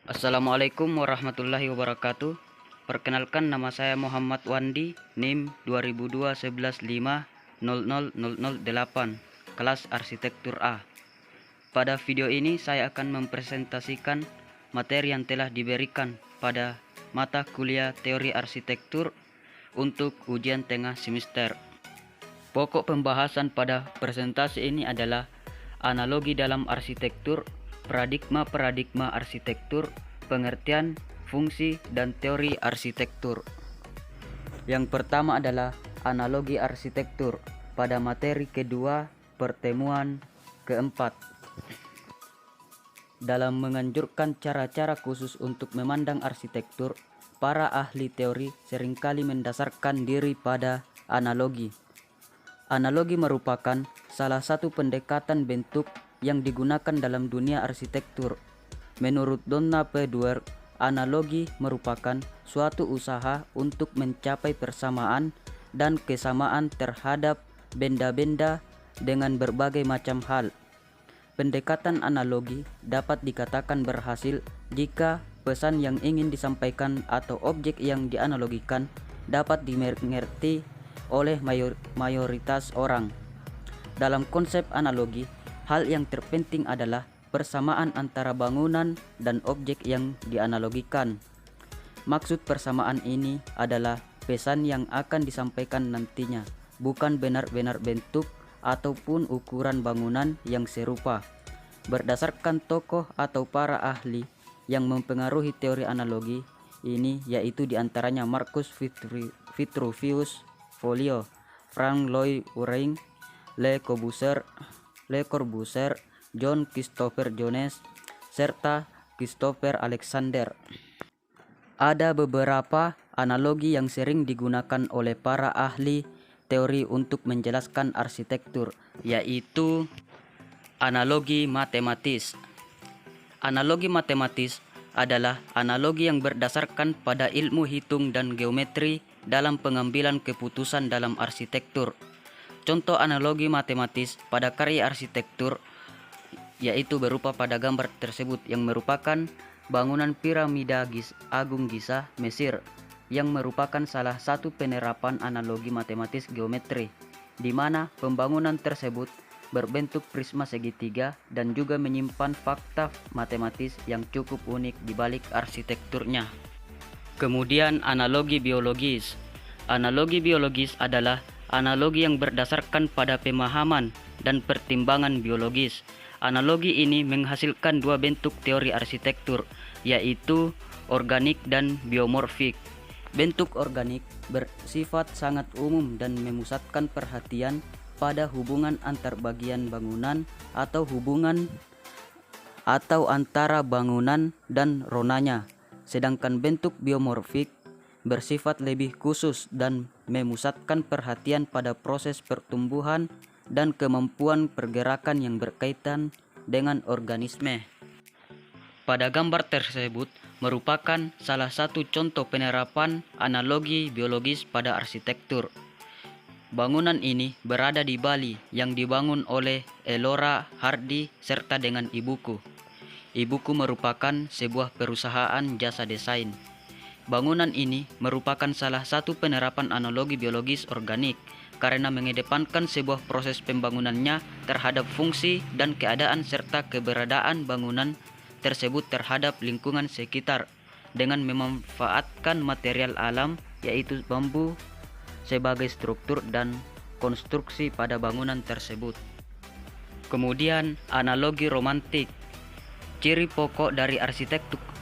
Assalamualaikum warahmatullahi wabarakatuh. Perkenalkan, nama saya Muhammad Wandi, NIM 2002-11-5-00-008, kelas Arsitektur A. Pada video ini saya akan mempresentasikan materi yang telah diberikan pada mata kuliah Teori Arsitektur untuk ujian tengah semester. Pokok pembahasan pada presentasi ini adalah analogi dalam arsitektur, paradigma arsitektur, pengertian, fungsi, dan teori arsitektur. Yang pertama adalah analogi arsitektur pada materi kedua pertemuan keempat. Dalam menganjurkan cara-cara khusus untuk memandang arsitektur, para ahli teori seringkali mendasarkan diri pada analogi. Analogi merupakan salah satu pendekatan bentuk yang digunakan dalam dunia arsitektur. Menurut Donna P. Dwyer, analogi merupakan suatu usaha untuk mencapai persamaan dan kesamaan terhadap benda-benda dengan berbagai macam hal. Pendekatan analogi dapat dikatakan berhasil jika pesan yang ingin disampaikan atau objek yang dianalogikan dapat dimengerti oleh mayoritas orang. Dalam konsep analogi, hal yang terpenting adalah persamaan antara bangunan dan objek yang dianalogikan. Maksud persamaan ini adalah pesan yang akan disampaikan nantinya, bukan benar-benar bentuk ataupun ukuran bangunan yang serupa. Berdasarkan tokoh atau para ahli yang mempengaruhi teori analogi ini, yaitu diantaranya Marcus Vitruvius Folio, Frank Lloyd Wright, Le Corbusier, John Christopher Jones, serta Christopher Alexander. Ada beberapa analogi yang sering digunakan oleh para ahli teori untuk menjelaskan arsitektur, yaitu analogi matematis. Analogi matematis adalah analogi yang berdasarkan pada ilmu hitung dan geometri dalam pengambilan keputusan dalam arsitektur. Contoh analogi matematis pada karya arsitektur yaitu berupa pada gambar tersebut yang merupakan bangunan piramida Agung Giza, Mesir, yang merupakan salah satu penerapan analogi matematis geometri, di mana pembangunan tersebut berbentuk prisma segitiga dan juga menyimpan fakta matematis yang cukup unik di balik arsitekturnya. Kemudian analogi biologis. Analogi biologis adalah analogi yang berdasarkan pada pemahaman dan pertimbangan biologis. Analogi ini menghasilkan dua bentuk teori arsitektur, yaitu organik dan biomorfik. Bentuk organik bersifat sangat umum dan memusatkan perhatian pada hubungan antar bagian bangunan atau antara bangunan dan ronanya. Sedangkan bentuk biomorfik bersifat lebih khusus dan memusatkan perhatian pada proses pertumbuhan dan kemampuan pergerakan yang berkaitan dengan organisme. Pada gambar tersebut merupakan salah satu contoh penerapan analogi biologis pada arsitektur. Bangunan ini berada di Bali yang dibangun oleh Elora Hardy serta dengan ibuku. Ibuku merupakan sebuah perusahaan jasa desain. Bangunan ini merupakan salah satu penerapan analogi biologis organik karena mengedepankan sebuah proses pembangunannya terhadap fungsi dan keadaan serta keberadaan bangunan tersebut terhadap lingkungan sekitar dengan memanfaatkan material alam yaitu bambu sebagai struktur dan konstruksi pada bangunan tersebut. Kemudian analogi romantik. Ciri pokok dari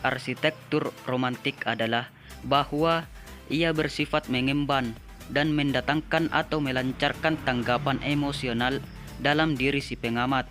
arsitektur romantik adalah bahwa ia bersifat mengemban dan mendatangkan atau melancarkan tanggapan emosional dalam diri si pengamat.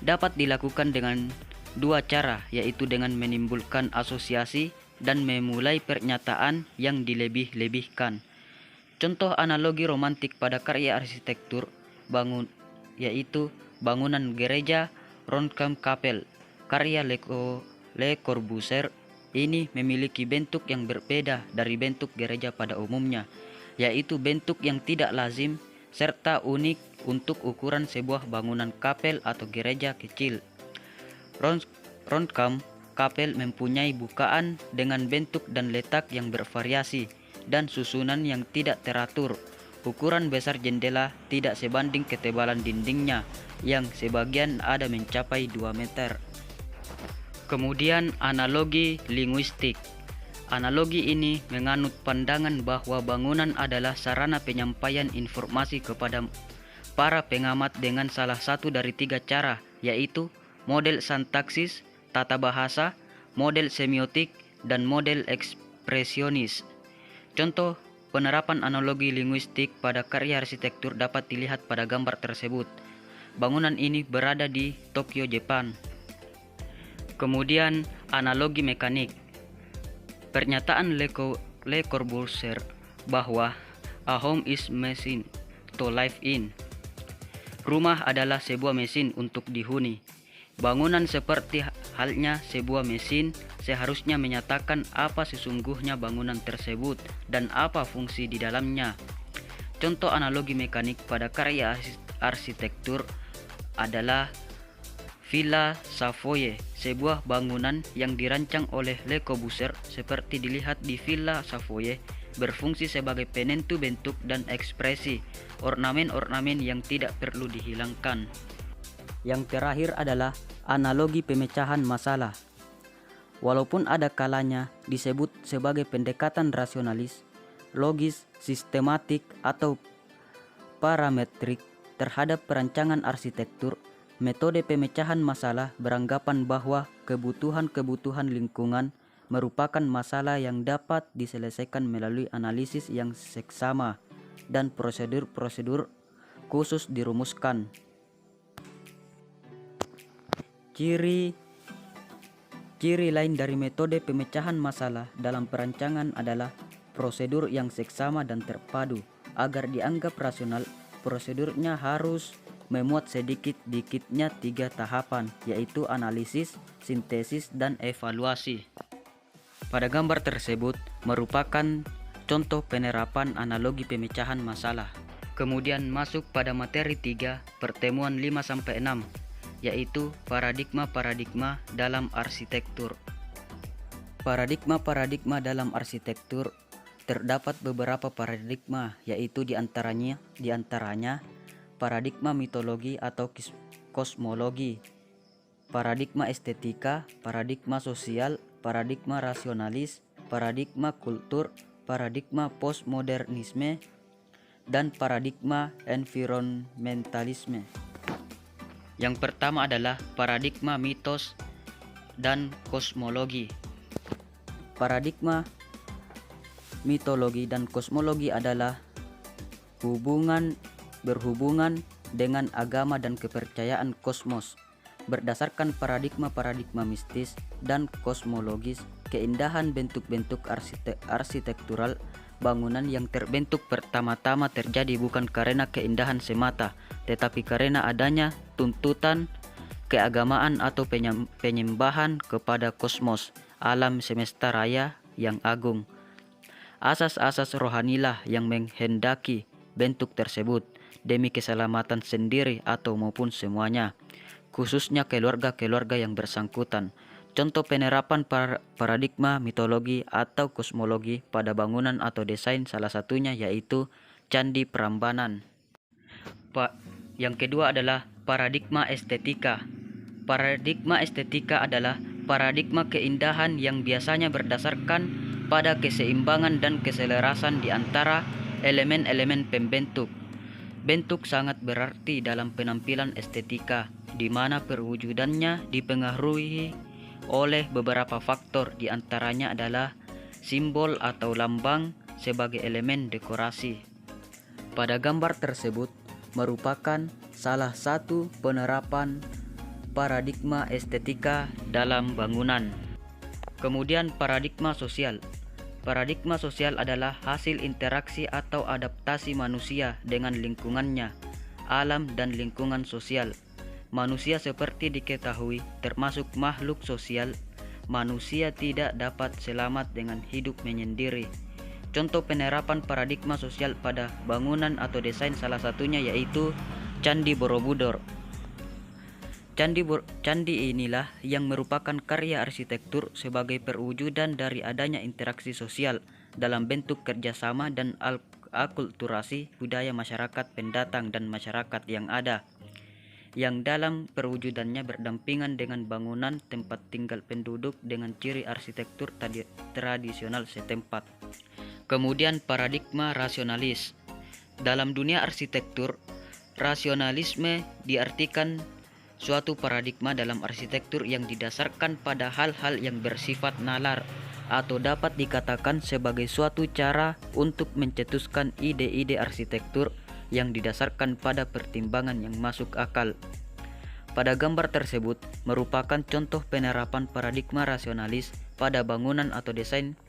Dapat dilakukan dengan dua cara, yaitu dengan menimbulkan asosiasi dan memulai pernyataan yang dilebih-lebihkan. Contoh analogi romantik pada karya arsitektur yaitu bangunan gereja Ronchamp Kapel karya Le Corbusier. Ini memiliki bentuk yang berbeda dari bentuk gereja pada umumnya, yaitu bentuk yang tidak lazim serta unik untuk ukuran sebuah bangunan kapel atau gereja kecil. Ronchamp kapel mempunyai bukaan dengan bentuk dan letak yang bervariasi dan susunan yang tidak teratur. Ukuran besar jendela tidak sebanding ketebalan dindingnya yang sebagian ada mencapai 2 meter. Kemudian analogi linguistik. Analogi ini menganut pandangan bahwa bangunan adalah sarana penyampaian informasi kepada para pengamat dengan salah satu dari 3 cara, yaitu model sintaksis, tata bahasa, model semiotik, dan model ekspresionis. Contoh penerapan analogi linguistik pada karya arsitektur dapat dilihat pada gambar tersebut. Bangunan ini berada di Tokyo, Jepang. Kemudian analogi mekanik. Pernyataan Le Corbusier bahwa a home is machine to live in. Rumah adalah sebuah mesin untuk dihuni. Bangunan seperti halnya sebuah mesin seharusnya menyatakan apa sesungguhnya bangunan tersebut dan apa fungsi di dalamnya. Contoh analogi mekanik pada karya arsitektur adalah Villa Savoye, sebuah bangunan yang dirancang oleh Le Corbusier seperti dilihat di Villa Savoye, berfungsi sebagai penentu bentuk dan ekspresi, ornamen-ornamen yang tidak perlu dihilangkan. Yang terakhir adalah analogi pemecahan masalah. Walaupun ada kalanya disebut sebagai pendekatan rasionalis, logis, sistematik, atau parametrik terhadap perancangan arsitektur, metode pemecahan masalah beranggapan bahwa kebutuhan-kebutuhan lingkungan merupakan masalah yang dapat diselesaikan melalui analisis yang seksama dan prosedur-prosedur khusus dirumuskan. Ciri lain dari metode pemecahan masalah dalam perancangan adalah prosedur yang seksama dan terpadu. Agar dianggap rasional, prosedurnya harus memuat sedikit-dikitnya 3 tahapan, yaitu analisis, sintesis, dan evaluasi. Pada gambar tersebut merupakan contoh penerapan analogi pemecahan masalah. Kemudian masuk pada materi 3, pertemuan 5-6. Yaitu paradigma-paradigma dalam arsitektur. Paradigma-paradigma dalam arsitektur terdapat beberapa paradigma, yaitu diantaranya paradigma mitologi atau kosmologi, paradigma estetika, paradigma sosial, paradigma rasionalis, paradigma kultur, paradigma postmodernisme, dan paradigma environmentalisme. Yang pertama adalah paradigma mitos dan kosmologi. Paradigma mitologi dan kosmologi adalah berhubungan dengan agama dan kepercayaan kosmos. Berdasarkan paradigma-paradigma mistis dan kosmologis, keindahan bentuk-bentuk arsitektural bangunan yang terbentuk pertama-tama terjadi bukan karena keindahan semata, tetapi karena adanya tuntutan keagamaan atau penyembahan kepada kosmos, alam semesta raya yang agung. Asas-asas rohanilah yang menghendaki bentuk tersebut demi keselamatan sendiri atau maupun semuanya, khususnya keluarga-keluarga yang bersangkutan. Contoh penerapan paradigma mitologi atau kosmologi pada bangunan atau desain salah satunya yaitu Candi Prambanan. Yang kedua adalah paradigma estetika. Paradigma estetika adalah paradigma keindahan yang biasanya berdasarkan pada keseimbangan dan keselarasan di antara elemen-elemen pembentuk. Bentuk sangat berarti dalam penampilan estetika, di mana perwujudannya dipengaruhi oleh beberapa faktor, di antaranya adalah simbol atau lambang sebagai elemen dekorasi. Pada gambar tersebut merupakan salah satu penerapan paradigma estetika dalam bangunan. Kemudian paradigma sosial. Paradigma sosial adalah hasil interaksi atau adaptasi manusia dengan lingkungannya, alam dan lingkungan sosial. Manusia seperti diketahui termasuk makhluk sosial. Manusia tidak dapat selamat dengan hidup menyendiri. Contoh penerapan paradigma sosial pada bangunan atau desain salah satunya yaitu Candi Borobudur. Candi inilah yang merupakan karya arsitektur sebagai perwujudan dari adanya interaksi sosial dalam bentuk kerjasama dan akulturasi budaya masyarakat pendatang dan masyarakat yang ada, yang dalam perwujudannya berdampingan dengan bangunan tempat tinggal penduduk dengan ciri arsitektur tradisional setempat. Kemudian paradigma rasionalis. Dalam dunia arsitektur, rasionalisme diartikan suatu paradigma dalam arsitektur yang didasarkan pada hal-hal yang bersifat nalar atau dapat dikatakan sebagai suatu cara untuk mencetuskan ide-ide arsitektur yang didasarkan pada pertimbangan yang masuk akal. Pada gambar tersebut merupakan contoh penerapan paradigma rasionalis pada bangunan atau desain.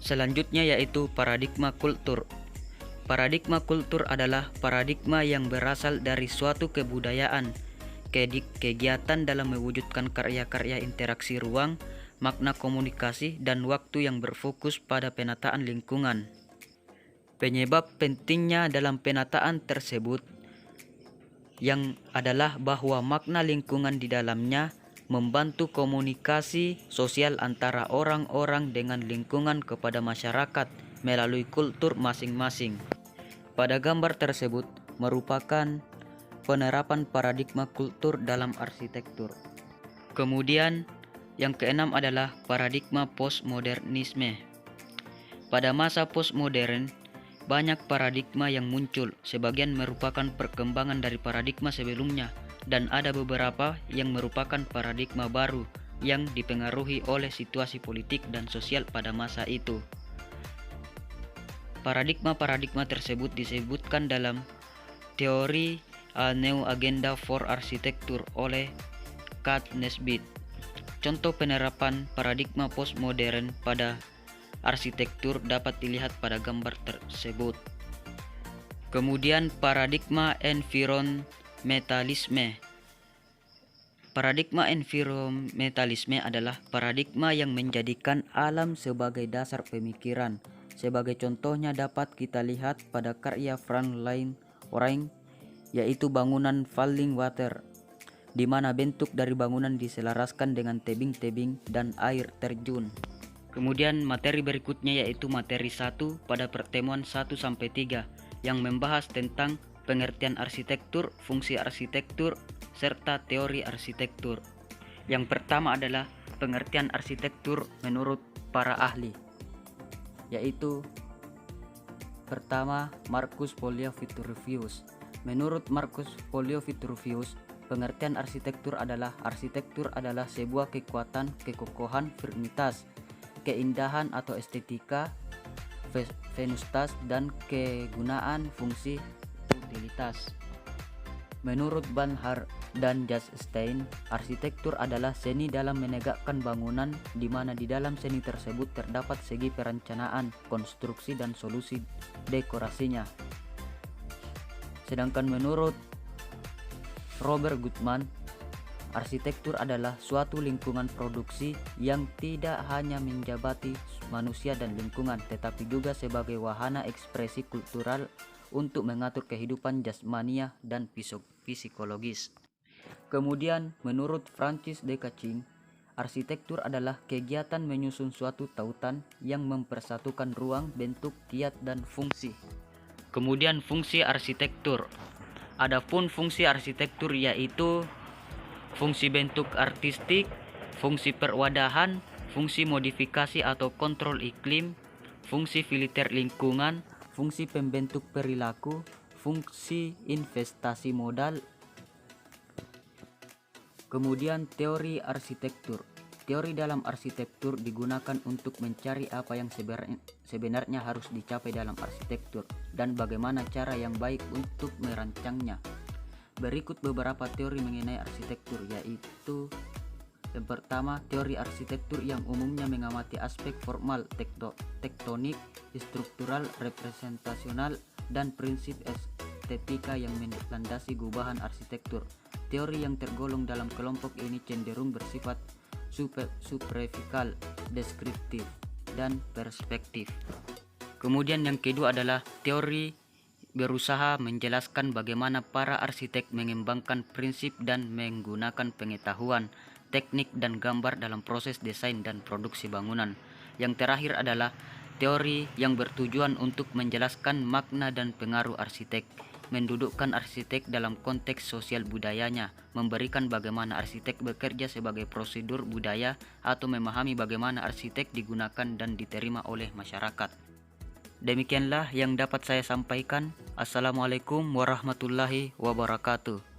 Selanjutnya yaitu paradigma kultur. Paradigma kultur adalah paradigma yang berasal dari suatu kebudayaan, kegiatan dalam mewujudkan karya-karya interaksi ruang, makna komunikasi, dan waktu yang berfokus pada penataan lingkungan. Penyebab pentingnya dalam penataan tersebut yang adalah bahwa makna lingkungan di dalamnya membantu komunikasi sosial antara orang-orang dengan lingkungan kepada masyarakat melalui kultur masing-masing. Pada gambar tersebut merupakan penerapan paradigma kultur dalam arsitektur. Kemudian yang keenam adalah paradigma postmodernisme. Pada masa postmodern, banyak paradigma yang muncul, sebagian merupakan perkembangan dari paradigma sebelumnya, dan ada beberapa yang merupakan paradigma baru yang dipengaruhi oleh situasi politik dan sosial pada masa itu. Paradigma-paradigma tersebut disebutkan dalam teori A New Agenda for Architecture oleh Kat Nesbitt. Contoh penerapan paradigma postmodern pada arsitektur dapat dilihat pada gambar tersebut. Kemudian paradigma environmentalisme. Paradigma environmentalisme adalah paradigma yang menjadikan alam sebagai dasar pemikiran. Sebagai contohnya dapat kita lihat pada karya Frank Lloyd Wright, yaitu bangunan Falling Water, di mana bentuk dari bangunan diselaraskan dengan tebing-tebing dan air terjun. Kemudian materi berikutnya yaitu materi 1 pada pertemuan 1-3 yang membahas tentang pengertian arsitektur, fungsi arsitektur, serta teori arsitektur. Yang pertama adalah pengertian arsitektur menurut para ahli, yaitu pertama Marcus Polio Vitruvius. Menurut Marcus Polio Vitruvius, pengertian arsitektur adalah sebuah kekuatan, kekokohan, firmitas, keindahan atau estetika, venusitas, dan kegunaan fungsi utilitas. Menurut Banhart dan Stein, arsitektur adalah seni dalam menegakkan bangunan, di mana di dalam seni tersebut terdapat segi perencanaan, konstruksi, dan solusi dekorasinya. Sedangkan menurut Robert Gutman, arsitektur adalah suatu lingkungan produksi yang tidak hanya menjabati manusia dan lingkungan, tetapi juga sebagai wahana ekspresi kultural untuk mengatur kehidupan jasmania dan psikologis. Kemudian menurut Francis de Cachin, arsitektur adalah kegiatan menyusun suatu tautan yang mempersatukan ruang, bentuk, kiat, dan fungsi. Kemudian fungsi arsitektur. Adapun fungsi arsitektur yaitu fungsi bentuk artistik, fungsi perwadahan, fungsi modifikasi atau kontrol iklim, fungsi filter lingkungan, fungsi pembentuk perilaku, fungsi investasi modal. Kemudian teori arsitektur. Teori dalam arsitektur digunakan untuk mencari apa yang sebenarnya harus dicapai dalam arsitektur dan bagaimana cara yang baik untuk merancangnya. Berikut beberapa teori mengenai arsitektur, yaitu yang pertama, teori arsitektur yang umumnya mengamati aspek formal, tektonik, struktural, representasional, dan prinsip estetika yang melandasi gubahan arsitektur. Teori yang tergolong dalam kelompok ini cenderung bersifat superficial, deskriptif, dan perspektif. Kemudian yang kedua adalah teori berusaha menjelaskan bagaimana para arsitek mengembangkan prinsip dan menggunakan pengetahuan, teknik dan gambar dalam proses desain dan produksi bangunan. Yang terakhir adalah teori yang bertujuan untuk menjelaskan makna dan pengaruh arsitek, mendudukkan arsitek dalam konteks sosial budayanya, memberikan bagaimana arsitek bekerja sebagai prosedur budaya atau memahami bagaimana arsitek digunakan dan diterima oleh masyarakat. Demikianlah yang dapat saya sampaikan. Assalamualaikum warahmatullahi wabarakatuh.